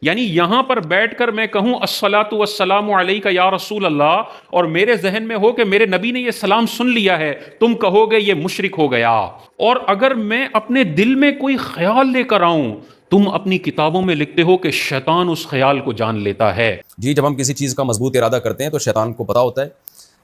یعنی یہاں پر بیٹھ کر میں کہوں الصلاۃ والسلام علیک یا رسول اللہ، اور میرے ذہن میں ہو کہ میرے نبی نے یہ سلام سن لیا ہے، تم کہو گے یہ مشرک ہو گیا۔ اور اگر میں اپنے دل میں کوئی خیال لے کر آؤں، تم اپنی کتابوں میں لکھتے ہو کہ شیطان اس خیال کو جان لیتا ہے۔ جی، جب ہم کسی چیز کا مضبوط ارادہ کرتے ہیں تو شیطان کو پتہ ہوتا ہے،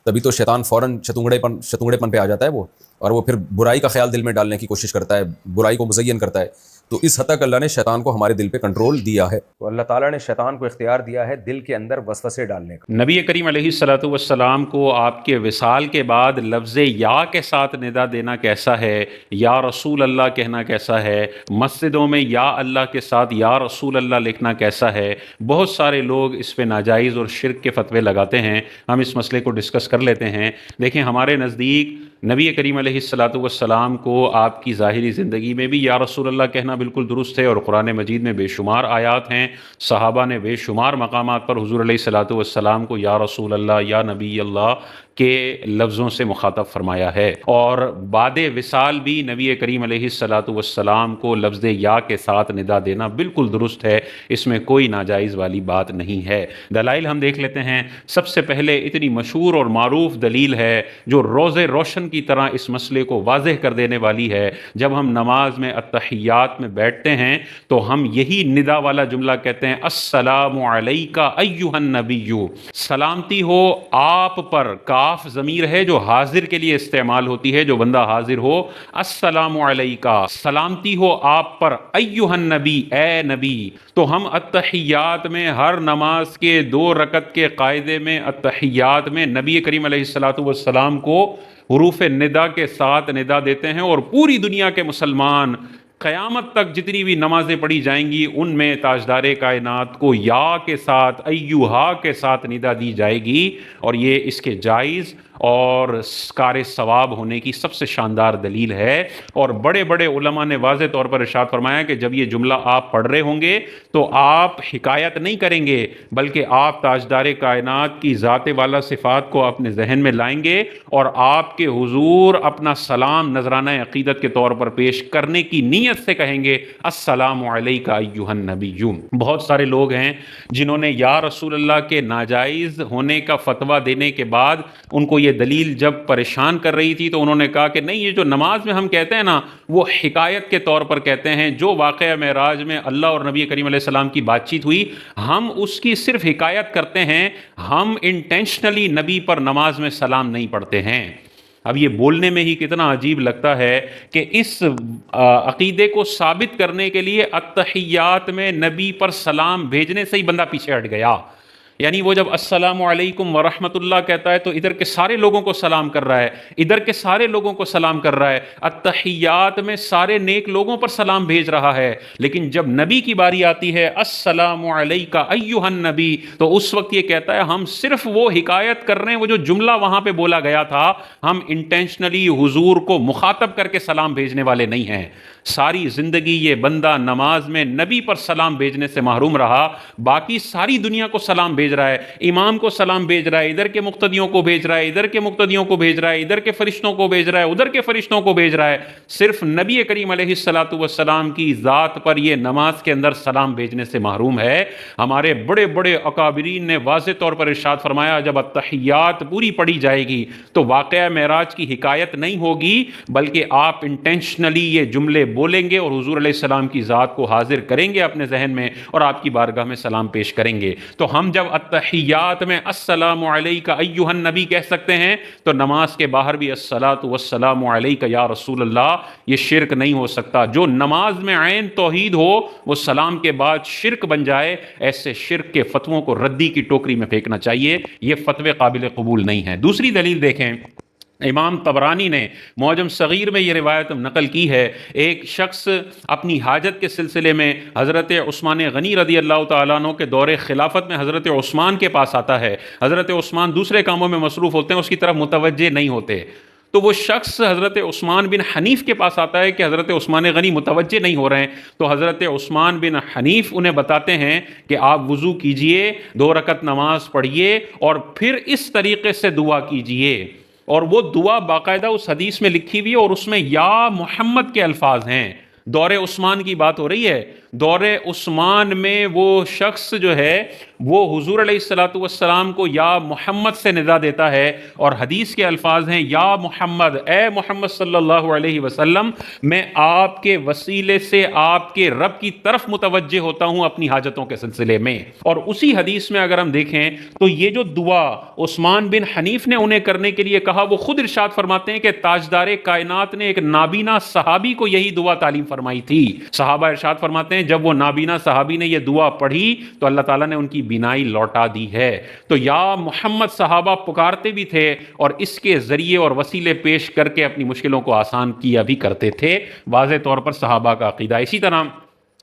تبھی تو شیطان فوراً شتونگڑے پن پہ آ جاتا ہے وہ، اور وہ پھر برائی کا خیال دل میں ڈالنے کی کوشش کرتا ہے، برائی کو مزین کرتا ہے۔ تو اس حد تک اللہ نے شیطان کو ہمارے دل پہ کنٹرول دیا ہے، تو اللہ تعالیٰ نے شیطان کو اختیار دیا ہے دل کے اندر وسوسے ڈالنے کا۔ نبی کریم علیہ الصلوۃ والسلام کو آپ کے وصال کے بعد لفظ یا کے ساتھ ندا دینا کیسا ہے، یا رسول اللہ کہنا کیسا ہے، مسجدوں میں یا اللہ کے ساتھ یا رسول اللہ لکھنا کیسا ہے، بہت سارے لوگ اس پہ ناجائز اور شرک کے فتوے لگاتے ہیں۔ ہم اس مسئلے کو ڈسکس کر لیتے ہیں۔ دیکھیں، ہمارے نزدیک نبی کریم علیہ الصلوۃ والسلام کو آپ کی ظاہری زندگی میں بھی یا رسول اللہ کہنا بالکل درست ہے، اور قرآن مجید میں بے شمار آیات ہیں، صحابہ نے بے شمار مقامات پر حضور علیہ الصلوۃ والسلام کو یا رسول اللہ یا نبی اللہ کے لفظوں سے مخاطب فرمایا ہے، اور بعد وصال بھی نبی کریم علیہ الصلوۃ والسلام کو لفظ یا کے ساتھ ندا دینا بالکل درست ہے، اس میں کوئی ناجائز والی بات نہیں ہے۔ دلائل ہم دیکھ لیتے ہیں۔ سب سے پہلے اتنی مشہور اور معروف دلیل ہے جو روز روشن کی طرح اس مسئلے کو واضح کر دینے والی ہے۔ جب ہم نماز میں التحیات میں بیٹھتے ہیں تو ہم یہی ندا والا جملہ کہتے ہیں، السلام علیک ایھا النبی، سلامتی ہو آپ پر۔ کاف ضمیر ہے جو حاضر کے لیے استعمال ہوتی ہے، جو بندہ حاضر ہو، السلام علیک، سلامتی ہو آپ پر، ایھا النبی، اے نبی۔ تو ہم التحیات میں ہر نماز کے 2 رکعت کے قاعدے میں التحیات میں نبی کریم علیہ الصلوۃ والسلام کو حروف ندا کے ساتھ ندا دیتے ہیں، اور پوری دنیا کے مسلمان قیامت تک جتنی بھی نمازیں پڑھی جائیں گی ان میں تاجدار کائنات کو یا کے ساتھ ایھا کے ساتھ ندا دی جائے گی، اور یہ اس کے جائز اور کار ثواب ہونے کی سب سے شاندار دلیل ہے۔ اور بڑے بڑے علماء نے واضح طور پر ارشاد فرمایا کہ جب یہ جملہ آپ پڑھ رہے ہوں گے تو آپ حکایت نہیں کریں گے، بلکہ آپ تاجدار کائنات کی ذات والا صفات کو اپنے ذہن میں لائیں گے، اور آپ کے حضور اپنا سلام نذرانہ عقیدت کے طور پر پیش کرنے کی نیت سے کہیں گے، السلام علیک ایھا النبی۔ بہت سارے لوگ ہیں جنہوں نے یا رسول اللہ کے ناجائز ہونے کا فتویٰ دینے کے بعد ان کو یہ دلیل جب پریشان کر رہی تھی تو انہوں نے کہا کہ نہیں، یہ جو نماز میں ہم کہتے ہیں نا وہ حکایت کے طور پر کہتے ہیں، جو واقعہ معراج میں اللہ اور نبی کریم علیہ السلام کی بات چیت ہوئی ہم اس کی صرف حکایت کرتے ہیں، ہم انٹینشنلی نبی پر نماز میں سلام نہیں پڑھتے ہیں۔ اب یہ بولنے میں ہی کتنا عجیب لگتا ہے کہ اس عقیدے کو ثابت کرنے کے لیے التحیات میں نبی پر سلام بھیجنے سے ہی بندہ پیچھے ہٹ گیا۔ یعنی وہ جب السلام علیکم ورحمۃ اللہ کہتا ہے تو ادھر کے سارے لوگوں کو سلام کر رہا ہے، ادھر کے سارے لوگوں کو سلام کر رہا ہے، التحیات میں سارے نیک لوگوں پر سلام بھیج رہا ہے، لیکن جب نبی کی باری آتی ہے السلام علیک ایھا النبی تو اس وقت یہ کہتا ہے ہم صرف وہ حکایت کر رہے ہیں، وہ جو جملہ وہاں پہ بولا گیا تھا، ہم انٹینشنلی حضور کو مخاطب کر کے سلام بھیجنے والے نہیں ہیں۔ ساری زندگی یہ بندہ نماز میں نبی پر سلام بھیجنے سے محروم رہا، باقی ساری دنیا کو سلام بھیج رہا ہے، امام کو سلام بھیج رہا ہے، ادھر کے مقتدیوں کو بھیج رہا ہے، ادھر کے مقتدیوں کو بھیج رہا ہے، ادھر کے فرشتوں کو بھیج رہا ہے، ادھر کے فرشتوں کو بھیج رہا ہے، صرف نبی کریم علیہ الصلوۃ والسلام کی ذات پر یہ نماز کے اندر سلام بھیجنے سے محروم ہے۔ ہمارے بڑے بڑے اکابرین نے واضح طور پر ارشاد فرمایا جب التحیات پوری پڑھی جائے گی تو واقعہ معراج کی حکایت نہیں ہوگی، بلکہ آپ انٹینشنلی یہ جملے بولیں گے اور حضور علیہ السلام کی ذات کو حاضر کریں گے اپنے ذہن میں اور آپ کی بارگاہ میں سلام پیش کریں گے۔ تو ہم جب التحیات میں السلام علیک ایھا النبی کہہ سکتے ہیں تو نماز کے باہر بھی الصلاۃ والسلام علیک یا رسول اللہ یہ شرک نہیں ہو سکتا۔ جو نماز میں عین توحید ہو وہ سلام کے بعد شرک بن جائے، ایسے شرک کے فتووں کو ردی کی ٹوکری میں پھینکنا چاہیے، یہ فتوے قابل قبول نہیں ہیں۔ دوسری دلیل دیکھیں، امام طبرانی نے معجم صغیر میں یہ روایت نقل کی ہے، ایک شخص اپنی حاجت کے سلسلے میں حضرت عثمان غنی رضی اللہ تعالیٰ عنہ کے دور خلافت میں حضرت عثمان کے پاس آتا ہے۔ حضرت عثمان دوسرے کاموں میں مصروف ہوتے ہیں، اس کی طرف متوجہ نہیں ہوتے، تو وہ شخص حضرت عثمان بن حنیف کے پاس آتا ہے کہ حضرت عثمان غنی متوجہ نہیں ہو رہے ہیں، تو حضرت عثمان بن حنیف انہیں بتاتے ہیں کہ آپ وضو کیجئے، 2 رکعت نماز پڑھیے اور پھر اس طریقے سے دعا کیجئے، اور وہ دعا باقاعدہ اس حدیث میں لکھی ہوئی ہے اور اس میں یا محمد کے الفاظ ہیں۔ دور عثمان کی بات ہو رہی ہے دور عثمان میں وہ شخص جو ہے وہ حضور علیہ الصلوۃ والسلام کو یا محمد سے ندا دیتا ہے، اور حدیث کے الفاظ ہیں یا محمد، اے محمد صلی اللہ علیہ وسلم، میں آپ کے وسیلے سے آپ کے رب کی طرف متوجہ ہوتا ہوں اپنی حاجتوں کے سلسلے میں۔ اور اسی حدیث میں اگر ہم دیکھیں تو یہ جو دعا عثمان بن حنیف نے انہیں کرنے کے لیے کہا، وہ خود ارشاد فرماتے ہیں کہ تاجدار کائنات نے ایک نابینا صحابی کو یہی دعا تعلیم فرمائی تھی۔ صحابہ ارشاد فرماتے ہیں جب وہ نابینا صحابی نے یہ دعا پڑھی تو اللہ تعالیٰ نے ان کی بینائی لوٹا دی ہے۔ تو یا محمد صحابہ پکارتے بھی تھے اور اس کے ذریعے اور وسیلے پیش کر کے اپنی مشکلوں کو آسان کیا بھی کرتے تھے، واضح طور پر صحابہ کا عقیدہ۔ اسی طرح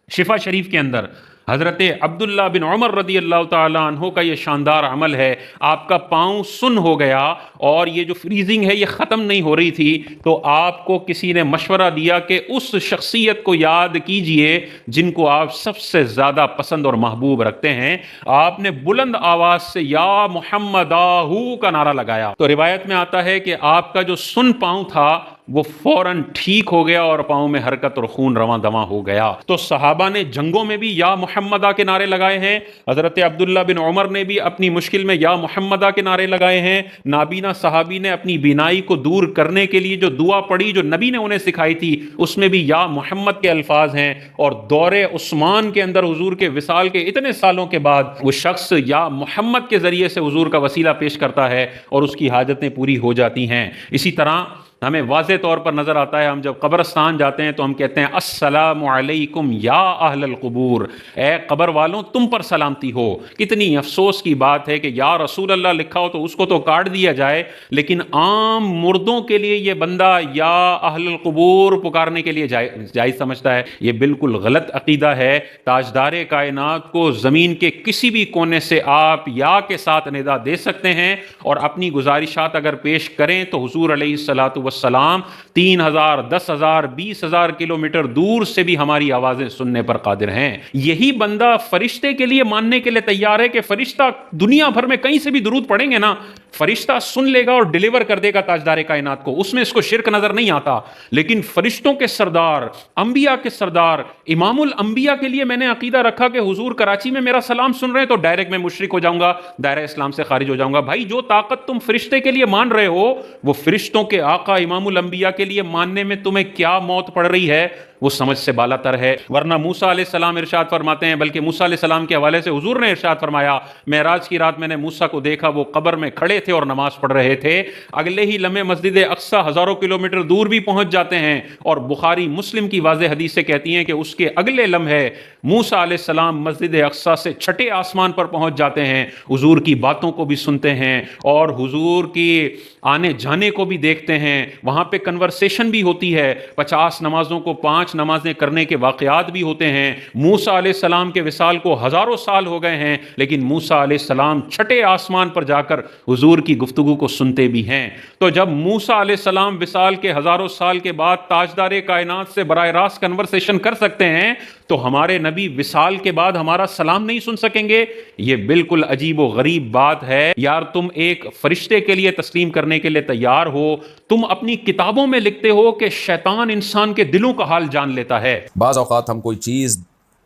شفا شریف کے اندر حضرت عبداللہ بن عمر رضی اللہ تعالیٰ عنہ کا یہ شاندار عمل ہے، آپ کا پاؤں سن ہو گیا اور یہ جو فریزنگ ہے یہ ختم نہیں ہو رہی تھی، تو آپ کو کسی نے مشورہ دیا کہ اس شخصیت کو یاد کیجئے جن کو آپ سب سے زیادہ پسند اور محبوب رکھتے ہیں۔ آپ نے بلند آواز سے یا محمد آہو کا نعرہ لگایا، تو روایت میں آتا ہے کہ آپ کا جو سن پاؤں تھا وہ فوراً ٹھیک ہو گیا اور پاؤں میں حرکت اور خون رواں دواں ہو گیا۔ تو صحابہ نے جنگوں میں بھی یا محمدہ کے نعرے لگائے ہیں، حضرت عبداللہ بن عمر نے بھی اپنی مشکل میں یا محمدہ کے نعرے لگائے ہیں، نابینا صحابی نے اپنی بینائی کو دور کرنے کے لیے جو دعا پڑھی جو نبی نے انہیں سکھائی تھی اس میں بھی یا محمد کے الفاظ ہیں، اور دور عثمان کے اندر حضور کے وصال کے اتنے سالوں کے بعد وہ شخص یا محمد کے ذریعے سے حضور کا وسیلہ پیش کرتا ہے اور اس کی حاجتیں پوری ہو جاتی ہیں۔ اسی طرح ہمیں واضح طور پر نظر آتا ہے، ہم جب قبرستان جاتے ہیں تو ہم کہتے ہیں السلام علیکم یا اہل القبور، اے قبر والوں تم پر سلامتی ہو۔ کتنی افسوس کی بات ہے کہ یا رسول اللہ لکھا ہو تو اس کو تو کاٹ دیا جائے، لیکن عام مردوں کے لیے یہ بندہ یا اہل القبور پکارنے کے لیے جائز سمجھتا ہے۔ یہ بالکل غلط عقیدہ ہے۔ تاجدار کائنات کو زمین کے کسی بھی کونے سے آپ یا کے ساتھ ندا دے سکتے ہیں، اور اپنی گزارشات اگر پیش کریں تو حضور علیہ الصلوۃ والسلام 3000 10,000 20,000 کلومیٹر دور سے بھی ہماری آوازیں سننے پر قادر ہیں۔ یہی بندہ فرشتے کے لیے ماننے کے لیے تیار ہے کہ فرشتہ دنیا بھر میں کہیں سے بھی درود پڑھیں گے نا، فرشتہ سن لے گا اور ڈیلیور کر دے گا تاجدار کائنات کو، اس میں اس کو شرک نظر نہیں آتا۔ لیکن فرشتوں کے سردار، انبیاء کے سردار، امام الانبیاء کے لیے میں نے عقیدہ رکھا کہ حضور کراچی میں میرا سلام سن رہے ہیں تو ڈائریکٹ میں مشرک ہو جاؤں گا، دائرہ اسلام سے خارج ہو جاؤں گا۔ بھائی جو طاقت تم فرشتے کے لیے مان رہے ہو وہ فرشتوں کے آقا امام الانبیاء کے لیے ماننے میں تمہیں کیا موت پڑ رہی ہے، وہ سمجھ سے بالا تر ہے۔ ورنہ موسیٰ علیہ السلام ارشاد فرماتے ہیں، بلکہ موسیٰ علیہ السلام کے حوالے سے حضور نے ارشاد فرمایا معراج کی رات میں نے موسیٰ کو دیکھا، وہ قبر میں کھڑے تھے اور نماز پڑھ رہے تھے۔ اگلے ہی لمحے مسجد اقصیٰ ہزاروں کلومیٹر دور بھی پہنچ جاتے ہیں، اور بخاری مسلم کی واضح حدیثیں کہتی ہیں کہ اس کے اگلے لمحے موسیٰ علیہ السلام مسجد اقصیٰ سے چھٹے آسمان پر پہنچ جاتے ہیں، حضور کی باتوں کو بھی سنتے ہیں اور حضور کی آنے جانے کو بھی دیکھتے ہیں۔ وہاں پہ کنورسیشن بھی ہوتی ہے، 50 نمازوں کو 5 نمازیں کرنے کے واقعات بھی ہوتے ہیں۔ موسیٰ علیہ السلام کے وصال کو ہزاروں سال ہو گئے ہیں، لیکن موسیٰ علیہ السلام چھٹے آسمان پر جا کر حضور کی گفتگو کو سنتے بھی ہیں۔ تو جب موسیٰ علیہ السلام وصال کے ہزاروں سال کے بعد تاجدار کائنات سے براہ راست کنورسیشن کر سکتے ہیں تو ہمارے نبی وصال کے بعد ہمارا سلام نہیں سن سکیں گے؟ یہ بالکل عجیب و غریب بات ہے۔ یار تم ایک فرشتے کے لیے تسلیم کرنے کے لیے تیار ہو، تم اپنی کتابوں میں لکھتے ہو کہ شیطان انسان کے دلوں کا حال جان لیتا ہے۔ بعض اوقات ہم کوئی چیز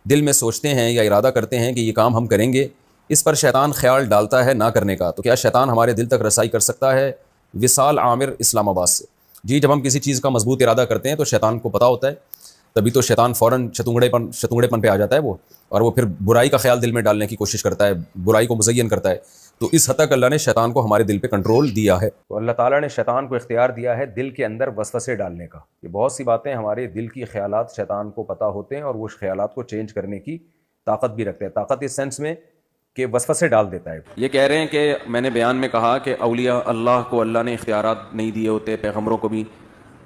دل میں سوچتے ہیں یا ارادہ کرتے ہیں کہ یہ کام ہم کریں گے، اس پر شیطان خیال ڈالتا ہے نہ کرنے کا، تو کیا شیطان ہمارے دل تک رسائی کر سکتا ہے؟ وصال عامر اسلام آباد سے جی، جب ہم کسی چیز کا مضبوط ارادہ کرتے ہیں تو شیطان کو پتہ ہوتا ہے، تبھی تو شیطان فوراً شتونگڑے پن پہ آ جاتا ہے وہ، اور وہ پھر برائی کا خیال دل میں ڈالنے کی کوشش کرتا ہے، برائی کو مزین کرتا ہے۔ تو اس حد تک اللہ نے شیطان کو ہمارے دل پہ کنٹرول دیا ہے۔ تو اللہ تعالیٰ نے شیطان کو اختیار دیا ہے دل کے اندر وسوسے ڈالنے کا۔ یہ بہت سی باتیں ہمارے دل کی خیالات شیطان کو پتہ ہوتے ہیں، اور وہ خیالات کو چینج کرنے کی طاقت بھی رکھتے ہیں۔ طاقت اس سینس میں کہ وسوسے ڈال دیتا ہے۔ یہ کہہ رہے ہیں کہ میں نے بیان میں کہا کہ اولیاء اللہ کو اللہ نے اختیارات نہیں دیے ہوتے، پیغمبروں کو بھی،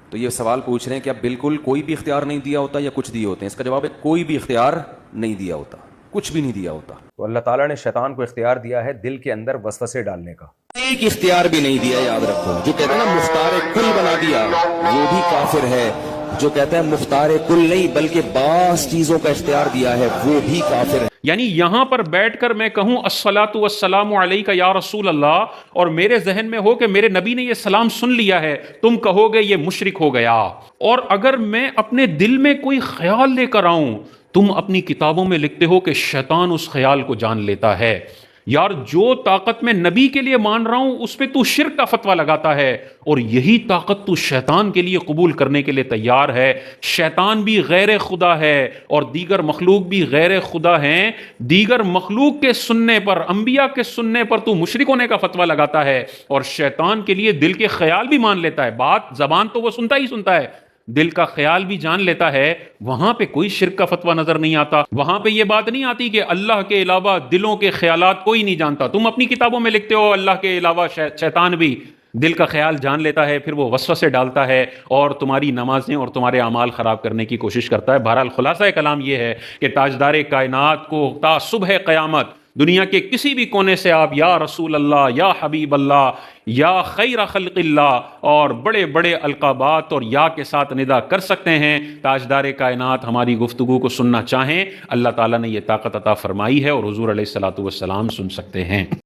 تو یہ سوال پوچھ رہے ہیں کہ اب بالکل کوئی بھی اختیار نہیں دیا ہوتا یا کچھ دیے ہوتے ہیں؟ اس کا جواب ہے کوئی بھی اختیار نہیں دیا ہوتا، کچھ بھی نہیں دیا ہوتا۔ تو اللہ تعالیٰ نے شیطان کو اختیار دیا ہے دل کے اندر وسوسے ڈالنے کا۔ ایک اختیار بھی نہیں دیا، یاد رکھو۔ جو کہتا ہے نا مختار کل بنا دیا، وہ بھی کافر ہے۔ جو کہتا ہے مختار کل نہیں بلکہ بعض چیزوں کا اختیار دیا ہے، وہ بھی کافر ہے۔ یعنی یہاں پر بیٹھ کر میں کہوں الصلاۃ والسلام علیک یا رسول اللہ، اور میرے ذہن میں ہو کہ میرے نبی نے یہ سلام سن لیا ہے، تم کہو گے یہ مشرک ہو گیا۔ اور اگر میں اپنے دل میں کوئی خیال لے کر آؤں تم اپنی کتابوں میں لکھتے ہو کہ شیطان اس خیال کو جان لیتا ہے. یار جو طاقت میں نبی کے لیے مان رہا ہوں اس پہ تو شرک کا فتویٰ لگاتا ہے، اور یہی طاقت تو شیطان کے لیے قبول کرنے کے لیے تیار ہے. شیطان بھی غیر خدا ہے اور دیگر مخلوق بھی غیر خدا ہیں. دیگر مخلوق کے سننے پر، انبیاء کے سننے پر تو مشرک ہونے کا فتویٰ لگاتا ہے، اور شیطان کے لیے دل کے خیال بھی مان لیتا ہے. بات زبان تو وہ سنتا ہی سنتا ہے، دل کا خیال بھی جان لیتا ہے. وہاں پہ کوئی شرک کا فتویٰ نظر نہیں آتا. وہاں پہ یہ بات نہیں آتی کہ اللہ کے علاوہ دلوں کے خیالات کوئی نہیں جانتا. تم اپنی کتابوں میں لکھتے ہو اللہ کے علاوہ شیطان بھی دل کا خیال جان لیتا ہے، پھر وہ وسوسے ڈالتا ہے اور تمہاری نمازیں اور تمہارے اعمال خراب کرنے کی کوشش کرتا ہے. بہرحال خلاصہ کلام یہ ہے کہ تاجدار کائنات کو تا صبح قیامت دنیا کے کسی بھی کونے سے آپ یا رسول اللہ، یا حبیب اللہ، یا خیر خلق اللہ اور بڑے بڑے القابات اور یا کے ساتھ ندا کر سکتے ہیں. تاجدار کائنات ہماری گفتگو کو سننا چاہیں، اللہ تعالیٰ نے یہ طاقت عطا فرمائی ہے اور حضور علیہ الصلوۃ والسلام سن سکتے ہیں.